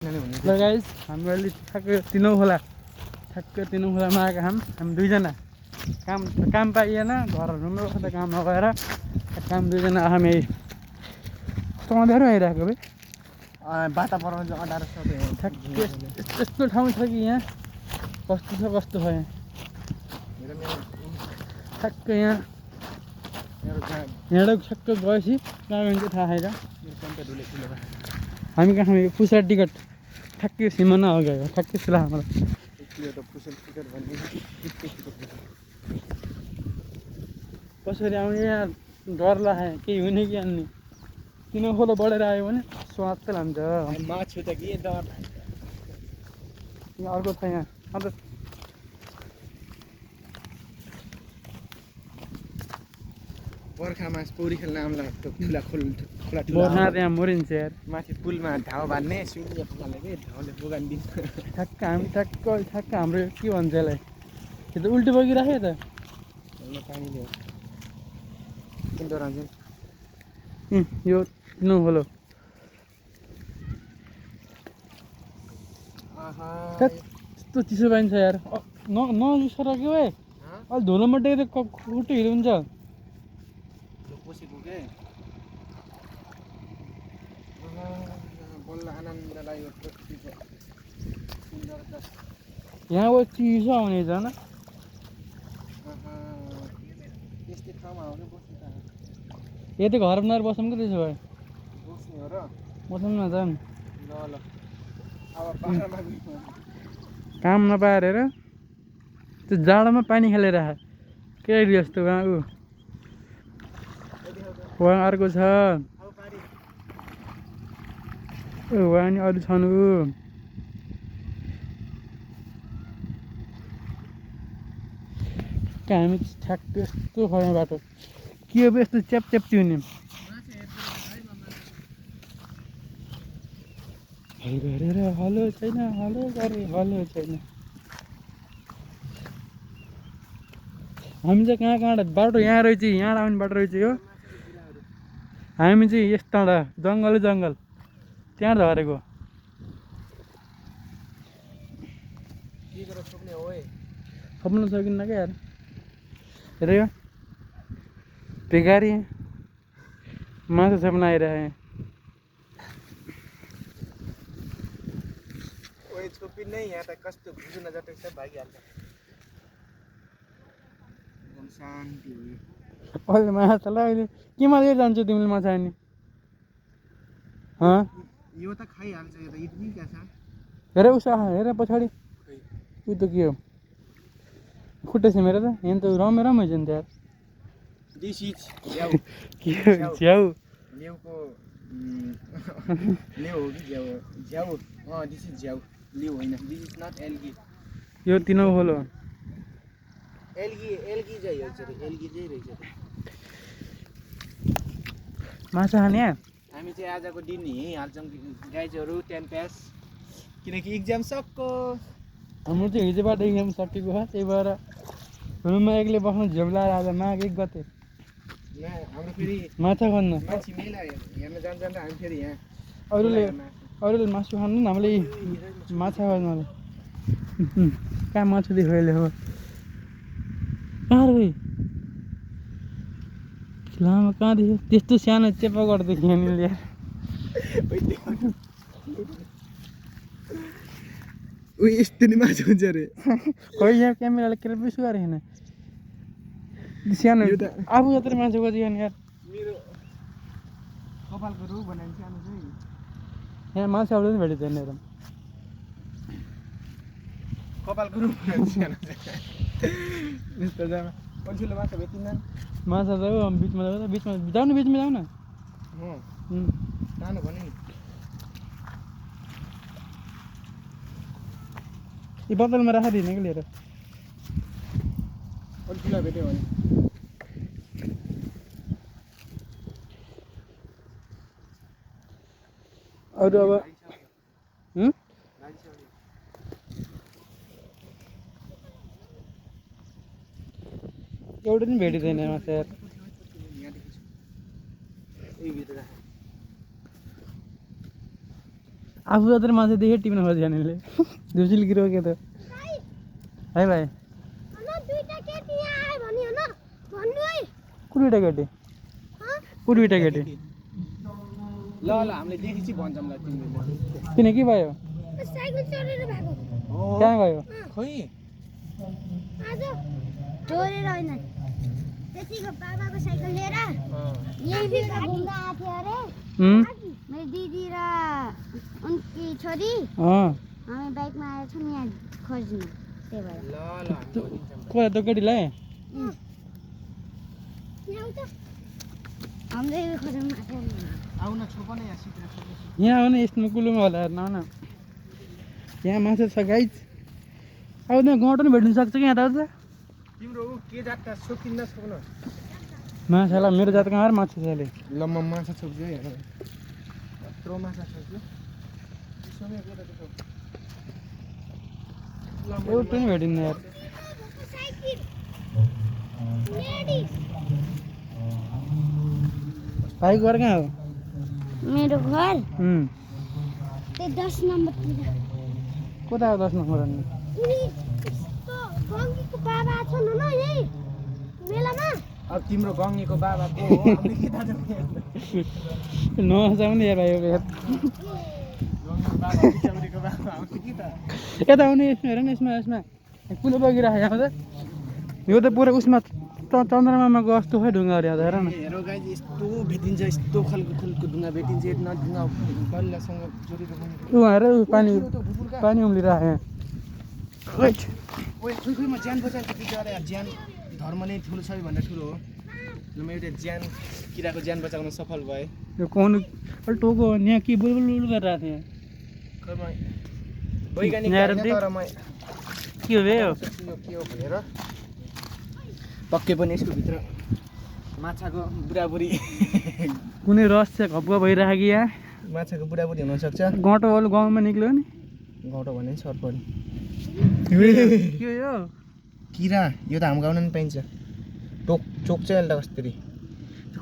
ल गाइस हाम्रो अहिले ठ्याक्कै तिनौँ खोलामा आएका हामी दुईजना काम पाइएन घरहरूमा बस्दा काम नगएर काम दुईजना हामी कस्तो अँध्यारो आइरहेको भाइ वातावरण चाहिँ 1800 ठ्याक्कै यस्तो ठाउँ छ कि यहाँ कस्तो छ यहाँ ठ्याक्कै यहाँबाट ठ्याक्कै गएपछि कहाँ गइन्छ थाहा छैन हामी कहाँ पुसा टिकट ठ्याक्कै सिमाना हो गयो ठ्याक्कै सिला हामीलाई कसरी आउने यहाँ डर लाग्यो केही हुने कि अन्य किन खोलो बढेर आयो भने स्वाद चाहिँ लान्छ माछु त के डर यहाँ अर्को छ यहाँ अन्त बर्खामा पौडी खेल्न आउँला ठुला खोला बर्खा त्यहाँ मरिन्छ यार माथि पुलमा ढाउ बान्ने सुइले फकाले के ढाउले बोगान दिन्छ ठ्याक्क हामी ठ्याक्क हाम्रो के भन्छ यसलाई त्यो त उल्टी बगिराख्यो त पानीले किन डराउँछ यो किन खोलो यस्तो चिसो पाइन्छ यार नजिसर के भाइ अहिले धुलोमा टेकेर खुट्टो हिलो हुन्छ यहाँ चिसो आउने झन् यति घर बनाएर बसौँ कि त्यसो भए बसौँ न जाऊँ काम नपाएर हेर त्यो जाडोमा पानी खेलेर केही जस्तो उहाँ उहाँ अर्को छ उहाँ नि अरू छन् हामी ठ्याक्क यस्तो खै बाटो के अब यस्तो च्यापची हुने गरेर हलो छैन हलो गरे हलो छैन हामी चाहिँ कहाँ बाटो यहाँ रहेछ यहाँ आउने बाटो रहेछ यो हामी चाहिँ यस्तो जङ्गलै जङ्गल त्यहाँ झरेको खप्नु सकिन्न क्या यार हेर यो भिखारी माछा छाप्न आइरहे यहाँ त कस्तो घुस्न जटक छ भागिहाल्छ शान्ति अहिले माछा ल अहिले केमा लिएर जान्छौ तिमीले माछा अनि यो त खाइहाल्छ यो त इडली क्या छ हेर उसो हेर पछाडि उ त के हो खुट्टा छ मेरो त यहाँ त रमै छ नि त यार दिस इज के झ्याउ ल्याउको ल्याउ हो कि झ्याउ झ्याउ दिस इज झ्याउ लिउ होइन दिस इज नट एल्गी यो तिनौ खोलो एल्गी चाहिँ हो चाहिँ एल्गी चाहिँ रहेछ माछा खाने हामी चाहिँ आजको दिन यहीँ हाल्छौँ गाइजहरू 10 प्यास किनकि इक्जाम सक्को हाम्रो चाहिँ हिजोबाट इक्जाम सकेको हो त्यही भएर रुममा एक्लै बस्नु झ्याउ लाएर आज माघ 1 गते हाम्रो फेरि माछा खान्न मान्छे मेला हेर्न जान्छ हामी फेरि यहाँ अरूले मासु खानु हामीले माछा खानु कहाँ माछा देखाइले हो कहाँ रे लामा कहाँ देख्यो त्यस्तो सानो चेपा गर्दैछ यहाँनिर यार उयो यस्तो नि माछा हुन्छ अरे खोइ यहाँ क्यामेराले केही सुगार होइन सानो आफू जत्रो मान्छे खोज्यो यार मेरो कपालको रु बनाएर सानो चाहिँ यहाँ माछाहरू पनि भेटिँदैन एकदम कपालको रु बनाएर सानो चाहिँ यस्तो जग्गा पछिल्लो माछा भेटिँदैन माछा जाऊ बिचमा जाऊ बिचमा जाऊ न बिचमा जाऊ न सानो भने नि यी बोतलमा राखिदिने कि लिएर अलिक ठुला भेट्यो भने अरू अब एउटा पनि भेटिँदैन माछा यार आफू जत्रै मान्छे देखे टिप्न खोज्यो यहाँनिरले धुसिल्की रोक्यो त है भाइ को दुइटा केटी को दुइटा केटी ल हामीले देखेपछि भन्छौँ ल तिमीले किन के भयो कहाँ गयो खोइ चोरेर होइन त्यसैको बाबाको साइकल लिएर यही बेला घुम्न आएको थियो अरे मेरो दिदी र उनकी छोरी हामी बाइकमा आएर छौँ यहाँ खोज्नु त्यही भएर ल को त्यो केटीलाई हामीले खोज्नु आएको आउन छोप न यहाँ सिक्न छोप यहाँ आउनु यस्तोमा कुलुमा होला हेर्न आउन यहाँ माछा छ गाइज अब त्यहाँ गौँटो पनि भेट्नु सक्छ कि यहाँ त तिम्रो के जातका सोकिन्न छोप्न माछालाई मेरो जात कहाँ माछा छ अहिले ल म माछा छोप्छु है हेर यत्रो माछा छोप्छु एउटा पनि भेटिन्न यार भाइ घर कहाँ हो मेरो घर त्यो 10 नम्बरतिर कता हो 10 नम्बर अनि गङ्गीको बाबा छन् न यही मेलामा अब तिम्रो गङ्गीको बाबा को हो हामीले के थाहा छ नहसाउने यार भाइ गङ्गीको बाबा बिचाउरीको बाबा आउँछ कि त यता आउने हेर न यसमा कुलो बगिरहेको यहाँ त यो त पुरा उसमा चन्द्रमामा गस्तो खै ढुङ्गाहरू यहाँ त हेर न हेरो गाइज यस्तो भेटिन्छ यस्तो खालको ढुङ्गा भेटिन्छ न ढुङ्गा बल्लासँग जोडेर बनेको ऊ हेर पानी उम्लिरहेको यहाँ ओइ खोइ म ज्यान बचाएको बिचरा यार ज्यान धर्म नै ठुलो छ भन्दा ठुलो हो ल म एउटा ज्यान किराको ज्यान बचाउन सफल भएँ यो कौन टोको यहाँ के बुलबुल गरिरहेको थियो खै म वैज्ञानिक यहाँ होइन तर म के हो बे यो के हो भनेर पक्कै पनि यसको भित्र माछाको बुढाबुढी कुनै रस चाहिँ घप्प भइरहेको कि यहाँ माछाको बुढाबुढी हुनसक्छ गौँटो वालो गाउँमा निक्ल्यो नि गौँटो भने नि सर्परी के हो यो किरा यो त हाम्रो गाउँमा पनि पाइन्छ चोक चाहिँ अहिले त कसरी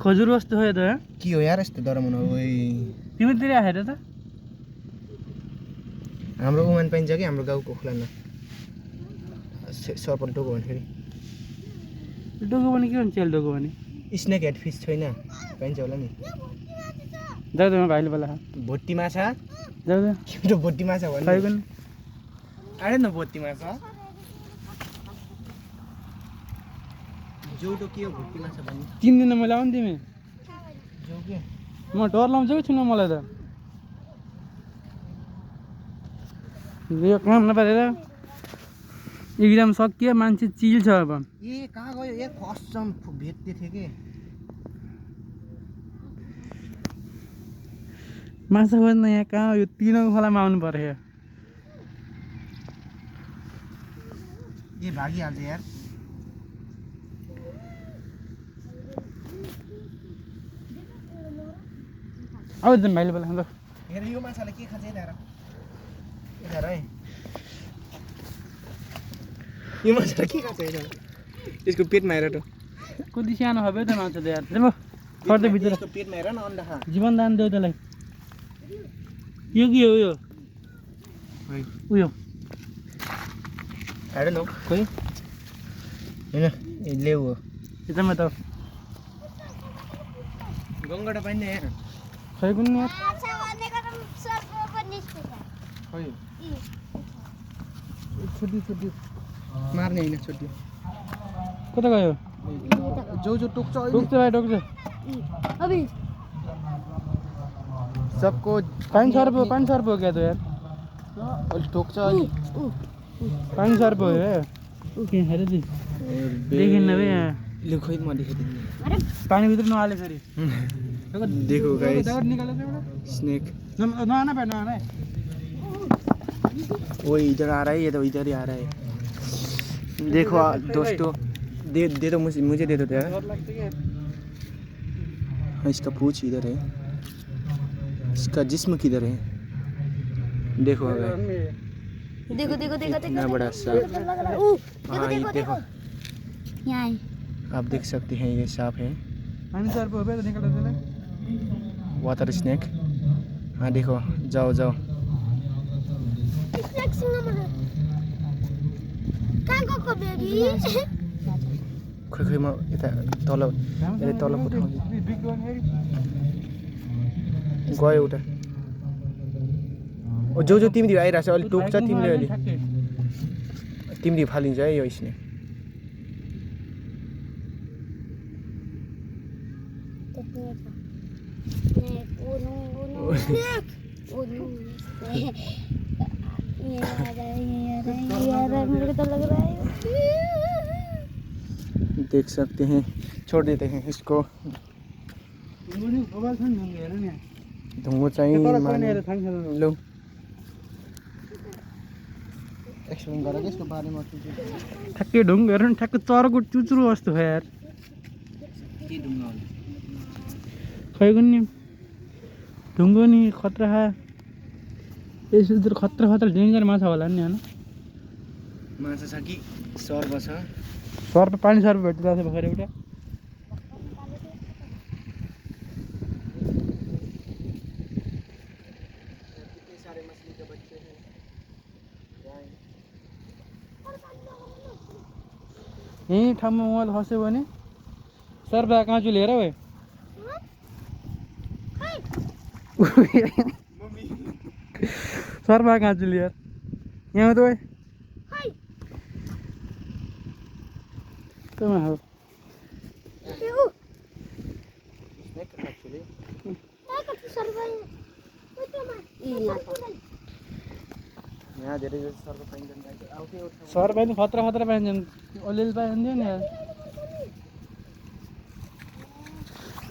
खजुर कस्तो हो यो त के हो यार यस्तो डराउन ओइ तिमीतिर आएर त हाम्रो उमान पाइन्छ कि हाम्रो गाउँको खोलामा सर्पल टोको भन्दाखेरि डोको भने के भन्छ चेल डोको भने स्नेक हेड फिस छैन पाइन्छ होला नि जाऊ त भाइले बोला भोटी माछा जाऊ त के भोटी माछा भन्नु खै पनि आएन न भोटी माछा जोडो के हो भोटी माछा भन्नु 3 दिन मैले आउनु तिमी जो के म डर लाउँछ कि छुन मलाई त यो काम नपारेर एक्जाम सकियो मान्छे चिल छ अब ए कहाँ गयो ए कसम भेट्दै थियो कि माछा खोज्न यहाँ कहाँ हो यो 3 खोलामा आउनु पर्यो ए भागिहाल्छ यार आउ त भाइले बोला ल हेर यो माछाले के खान्छ हेर हेर है यो माछाले के खान्छ हेर यसको पेटमा हेर त कति सानो भयो त माछा त यार ल पर्दै भित्र यसको पेटमा हेर न अन्डा खा जीवन दान देऊ त्यसलाई यो के हो यो उयो हेर न खोइ हैन ए लेउ हो यतामा त गङ्गटा पाइने यहाँ खै कुन यार माछा भनेको त सर्प पनि निस्किन्छ खोइ छुट्टी मार्ने होइन छुट्टी कता गयो जो टोक्छ टोक्छ भाइ टोक्छ अबे सबको पानी सर्प हो क्या त यार अलि टोक्छ अलि पानी सर्प हो यार के हेर दि देखिन्न बे यहाँ ले खोइ म देखाइदिन्छु अरे पानीभित्र नहाले फेरि देखो गाइस निकालो स्नेक नआना भाइ नआना है वो इधर आ रहा है ये तो इधर ही आ रहा है देखो दोस्तों दे दो मुझे दे दो यार डर लाग्छ क्या इसका पूंछ इधर है इसका जिस्म किधर है देखो अगर देखो इतना बड़ा सांप हाँ ये देखो यहाँ आप देख सकते हैं ये सांप है पानी सर्प हो बे निकालो त्यसलाई वाटर स्नेक हाँ देखो जाओ कहाँ गएको बेबी खै खै म यता तल यसले तल पठाउँछु गयो एउटा ओ जो जो तिमीले आइरहेको छ अलि टोक्छ तिमीले अलि तिमीले फालिन्छ है यो स्नेक देख सकते हैं छोड़ देते हैं इसको ढुङ्गो चाहिँ लौ एक्सप्लेन गर के यसको बारेमा ठ्याक्कै ढुङ्गा हेर्नु नि ठ्याक्कै चराको चुचुरो जस्तो हो यार के ढुङ्गा हो खै कुन्नी ढुङ्गो नि खतरा यसो खतरा खतरा डेन्जर माछा होला नि होइन माछा छ कि सर्प छ सर्प पानी सर्प भेटिरहेको छ भर्खर एउटा यहीँ ठाउँमा मोबाइल खस्यो भने सर्पा काँचु लिएर गयो सर्पा काँचु लिएर यहाँ त हो यहाँ धेरै जस्तो सर्प पाइन्छन् सर्प पनि खतरा खतरा पाइन्छन् अलिअलि पाइन्थ्यो नि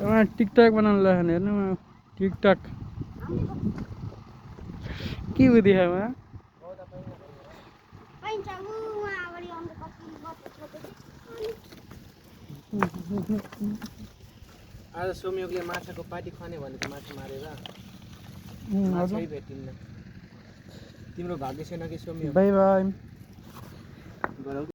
यार टिकटक बनाउनु लाग्यो हेर्नु टिकटक के हो देखामा आज सोमयोगले माछाको पाटी खने भनेको माछा मारेर माछै भेटिन्न तिम्रो भाग्य छैन कि सोमयोग बाई बाई